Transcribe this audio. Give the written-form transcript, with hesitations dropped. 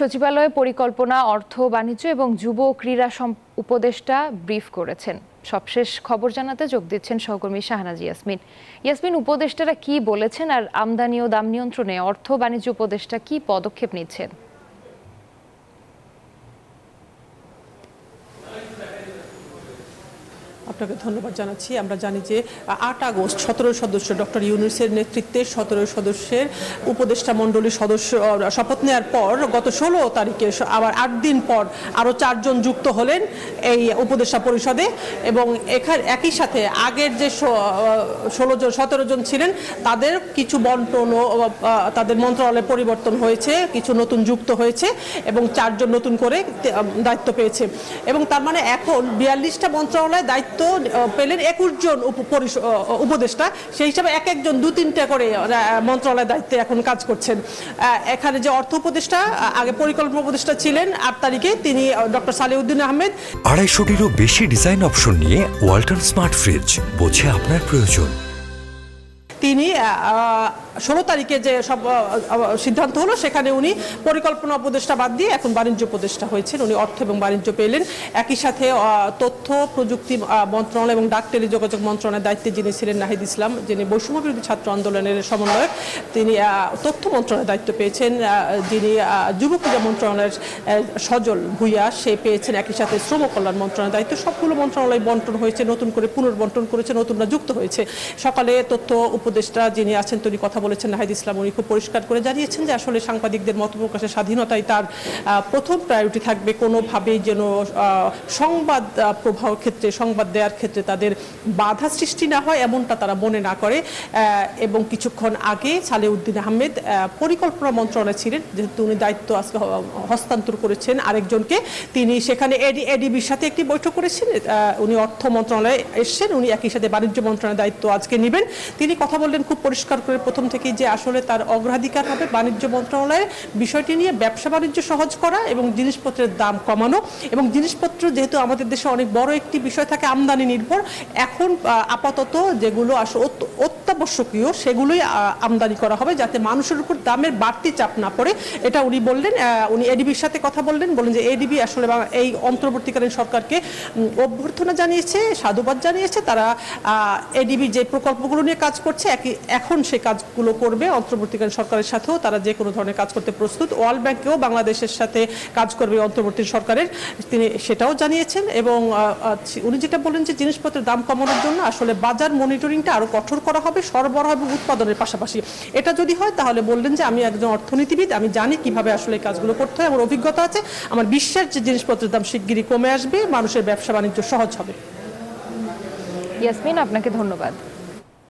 সচিবালয়ে পরিকল্পনা, অর্থ, বাণিজ্য এবং যুব ক্রীড়া উপদেষ্টা ব্রিফ করেছেন। সবশেষ খবর জানাতে যোগ দিচ্ছেন সহকর্মী শাহনাজ ইয়াসমিন। ইয়াসমিন, উপদেষ্টারা কি বলেছেন আর আমদানি ও দাম নিয়ন্ত্রণে অর্থ বাণিজ্য উপদেষ্টা কি পদক্ষেপ নিচ্ছেন? আপনাকে ধন্যবাদ জানাচ্ছি। আমরা জানি যে ৮ আগস্ট ১৭ সদস্য ডক্টর ইউনূসের নেতৃত্বে ১৭ সদস্যের উপদেষ্টা মণ্ডলীর সদস্য শপথ নেওয়ার পর গত ১৬ তারিখে আবার ৮ দিন পর আরও ৪ জন যুক্ত হলেন এই উপদেষ্টা পরিষদে। এবং একই সাথে আগের যে ১৭ জন ছিলেন তাদের কিছু বন্টন ও তাদের মন্ত্রণালয়ে পরিবর্তন হয়েছে, কিছু নতুন যুক্ত হয়েছে এবং ৪ জন নতুন করে দায়িত্ব পেয়েছে। এবং তার মানে এখন ৪২টা মন্ত্রণালয়ে দায়িত্ব পেলেন ২১ জন উপদেষ্টা। সেই হিসাবে এক একজন ২-৩টা করে মন্ত্রণালয়ের দায়িত্বে এখন কাজ করছেন। এখানে যে অর্থ উপদেষ্টা, আগে পরিকল্পনা উপদেষ্টা ছিলেন ৮ তারিখে, তিনি ডক্টর সালেউদ্দিন আহমেদ। ২৫০টিরও বেশি ডিজাইন অপশন নিয়ে ওয়ালটন স্মার্ট ফ্রিজ, বোঝে আপনার প্রয়োজন। তিনি ১৬ তারিখে যে সব সিদ্ধান্ত হলো সেখানে উনি পরিকল্পনা উপদেষ্টা বাদ দিয়ে এখন বাণিজ্য উপদেষ্টা হয়েছেন। উনি অর্থ এবং বাণিজ্য পেলেন। একই সাথে তথ্য প্রযুক্তি মন্ত্রণালয় এবং ডাক টেলিযোগাযোগ মন্ত্রণালয়ের দায়িত্বে যিনি ছিলেন নাহিদ ইসলাম, যিনি বৈষম্য বিরোধী ছাত্র আন্দোলনের সমন্বয়ক, তিনি তথ্য মন্ত্রণালয়ের দায়িত্ব পেয়েছেন। যিনি যুব ক্রীড়া মন্ত্রণালয়ের সজল ভুইয়া, সে পেয়েছেন একই সাথে শ্রম কল্যাণ মন্ত্রণালয়ের দায়িত্ব। সবগুলো মন্ত্রণালয় বন্টন হয়েছে, নতুন করে পুনর্বন্টন করেছে, নতুনরা যুক্ত হয়েছে। সকালে তথ্য উপদেষ্টা যিনি আছেন তিনি কথা বলেছেন নাহিদ ইসলাম, উনি খুব পরিষ্কার করে জানিয়েছেন যে আসলে সাংবাদিকদের মত প্রকাশের স্বাধীনতাই তার প্রথম প্রায়োরিটি থাকবে। কোনোভাবেই যেন সংবাদ প্রবাহ ক্ষেত্রে, সংবাদ দেওয়ার ক্ষেত্রে তাদের বাধা সৃষ্টি না হয়, এমনটা তারা মনে না করে। এবং কিছুক্ষণ আগে সালেউদ্দিন আহমেদ পরিকল্পনা মন্ত্রণালয়ে ছিলেন, যেহেতু উনি দায়িত্ব আজকে হস্তান্তর করেছেন আরেকজনকে, তিনি সেখানে এডিবির সাথে একটি বৈঠক করেছেন। উনি অর্থ মন্ত্রণালয়ে এসেছেন, উনি একই সাথে বাণিজ্য মন্ত্রণালয়ের দায়িত্ব আজকে নেবেন। তিনি কথা বললেন খুব পরিষ্কার করে প্রথম থেকেই যে আসলে তার অগ্রাধিকার হবে বাণিজ্য মন্ত্রণালয়ের বিষয়টি নিয়ে ব্যবসা বাণিজ্য সহজ করা এবং জিনিসপত্রের দাম কমানো। এবং জিনিসপত্র যেহেতু আমাদের দেশে অনেক বড় একটি বিষয় থাকে আমদানি নির্ভর, এখন আপাতত যেগুলো আসলে অত্যাবশ্যকীয় সেগুলোই আমদানি করা হবে যাতে মানুষের উপর দামের বাড়তি চাপ না পড়ে, এটা উনি বললেন। উনি এডিবির সাথে কথা বললেন যে এডিবি আসলে এই অন্তর্বর্তীকালীন সরকারকে অভ্যর্থনা জানিয়েছে, সাধুবাদ জানিয়েছে। তারা এডিবি যে প্রকল্পগুলো নিয়ে কাজ করছে এখন সেই কাজগুলো করবে। অন্তর্বর্তীকালীন সরকারের সাথেও তারা যে কোনো ধরনের কাজ করতে প্রস্তুত। ওয়ার্ল্ড ব্যাংকেও বাংলাদেশের সাথে কাজ করবে অন্তর্বর্তী সরকারের, তিনি সেটাও জানিয়েছেন। এবং উনি যেটা বলেন যে জিনিসপত্রের দাম কমানোর জন্য আসলে বাজার মনিটরিংটা আরো কঠোর করা হবে, সরবরাহ এবং উৎপাদনের পাশাপাশি। এটা যদি হয় তাহলে বললেন যে আমি একজন অর্থনীতিবিদ, আমি জানি কিভাবে আসলে এই কাজগুলো করতে হয়, আমার অভিজ্ঞতা আছে, আমার বিশ্বাস যে জিনিসপত্রের দাম শিগগিরই কমে আসবে, মানুষের ব্যবসা বাণিজ্য সহজ হবে। ইয়াসমিন, আপনাকে ধন্যবাদ।